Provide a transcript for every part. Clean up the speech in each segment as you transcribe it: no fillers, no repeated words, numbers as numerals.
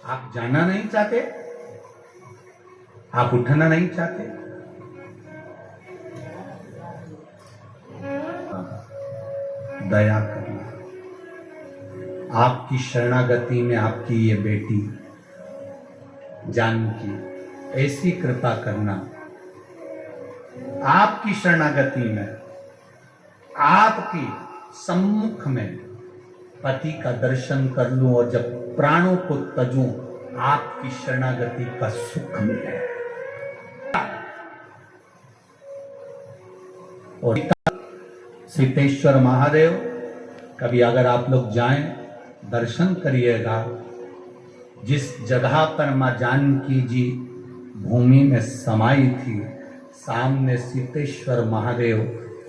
आप जाना नहीं चाहते, आप उठना नहीं चाहते। दया करना, आपकी शरणागति में आपकी ये बेटी जानकी, ऐसी कृपा करना, आपकी शरणागति में, आपकी सम्मुख में पति का दर्शन कर लूं और जब प्राणों को तजूं, आपकी शरणागति का सुख मिले। और सिद्धेश्वर महादेव, कभी अगर आप लोग जाएं, दर्शन करिएगा। जिस जगह पर मां जानकी जी भूमि में समाई थी, सामने सिद्धेश्वर महादेव,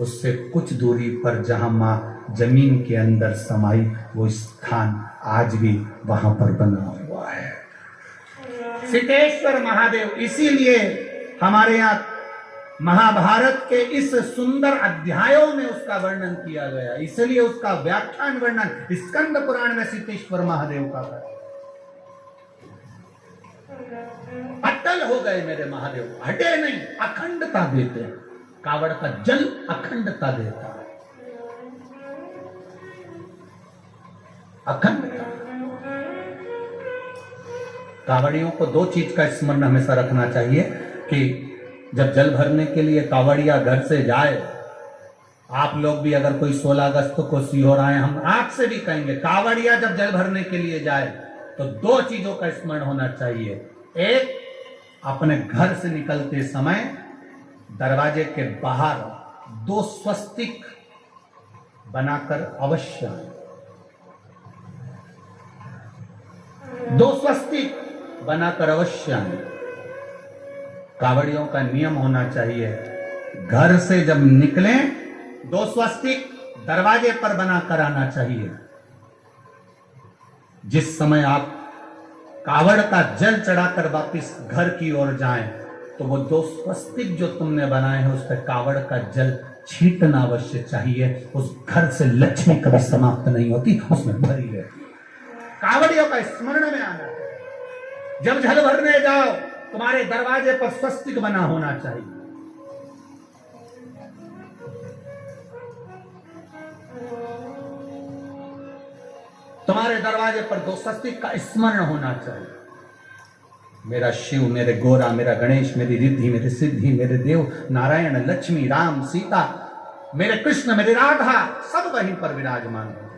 उससे कुछ दूरी पर जहां मां जमीन के अंदर समाई, वो स्थान आज भी वहां पर बना हुआ है। सिद्धेश्वर महादेव, इसीलिए हमारे यहाँ महाभारत के इस सुंदर अध्यायों में उसका वर्णन किया गया, इसलिए उसका व्याख्यान वर्णन स्कंद पुराण में सिद्धेश्वर महादेव का है। अटल हो गए मेरे महादेव, हटे नहीं, अखंडता देते हैं। कावड़ का जल अखंडता देता है, अखंडता। कावड़ियों को दो चीज का स्मरण हमेशा रखना चाहिए कि जब जल भरने के लिए कावड़िया घर से जाए, आप लोग भी अगर कोई 16 अगस्त को सीहोर आए, हम आपसे भी कहेंगे, कावड़िया जब जल भरने के लिए जाए तो दो चीजों का स्मरण होना चाहिए। एक, अपने घर से निकलते समय दरवाजे के बाहर 2 स्वस्तिक बनाकर अवश्य, 2 स्वस्तिक बनाकर अवश्य आए। कावड़ियों का नियम होना चाहिए, घर से जब निकलें 2 स्वस्तिक दरवाजे पर बनाकर आना चाहिए। जिस समय आप कावड़ का जल चढ़ाकर वापस घर की ओर जाएं, तो वो 2 स्वस्तिक जो तुमने बनाए हैं, उस पर कावड़ का जल छींटना अवश्य चाहिए। उस घर से लक्ष्मी कभी समाप्त नहीं होती, उसमें भरी रहती। कावड़ियों का स्मरण में आना, जब जल भरने जाओ तुम्हारे दरवाजे पर स्वस्तिक बना होना चाहिए। तुम्हारे दरवाजे पर 2 स्वस्तिक का स्मरण होना चाहिए। मेरा शिव, मेरे गोरा, मेरा गणेश, मेरी रिद्धि, मेरी सिद्धि, मेरे देव नारायण, लक्ष्मी, राम, सीता, मेरे कृष्ण, मेरी राधा, सब वहीं पर विराजमान हो,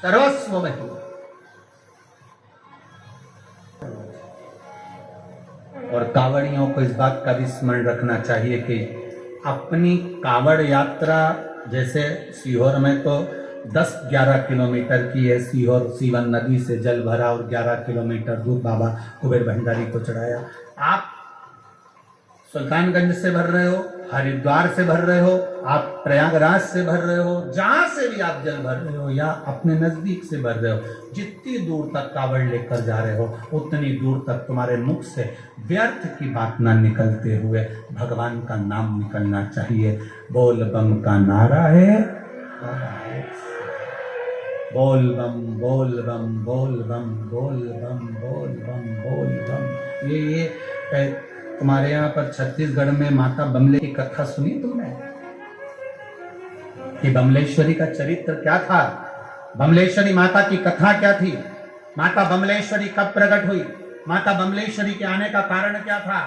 सर्वस्व वहीं। और कावड़ियों को इस बात का भी स्मरण रखना चाहिए कि अपनी कावड़ यात्रा, जैसे सीहोर में तो 10-11 किलोमीटर की है, सीहोर सीवन नदी से जल भरा और 11 किलोमीटर दूर बाबा कुबेर भंडारी को चढ़ाया। आप सुल्तानगंज से भर रहे हो, हरिद्वार से भर रहे हो, आप प्रयागराज से भर रहे हो, जहां से भी आप जल भर रहे हो, या अपने नजदीक से भर रहे हो, जितनी दूर तक कावड़ लेकर जा रहे हो, उतनी दूर तक तुम्हारे मुख से व्यर्थ की बात ना निकलते हुए भगवान का नाम निकलना चाहिए। बोल बम का नारा है, बोल बम, बोल बम, बोल बम, बोल बम, बोल बम, बोल बम। ये तुम्हारे यहाँ पर छत्तीसगढ़ में माता बमले की कथा सुनी तुमने कि बमलेश्वरी का चरित्र क्या था? बमलेश्वरी माता की कथा क्या थी? माता बमलेश्वरी कब प्रकट हुई? माता बमलेश्वरी के आने का कारण क्या था?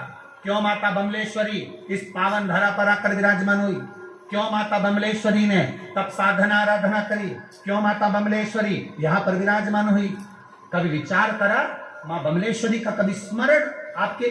क्यों माता बमलेश्वरी इस पावन धरा पर आकर विराजमान हुई? क्यों माता बमलेश्वरी ने तब साधना आराधना करी? क्यों माता बमलेश्वरी यहाँ पर विराजमान हुई? कभी विचार करा? मां बमलेश्वरी का कभी स्मरण आपके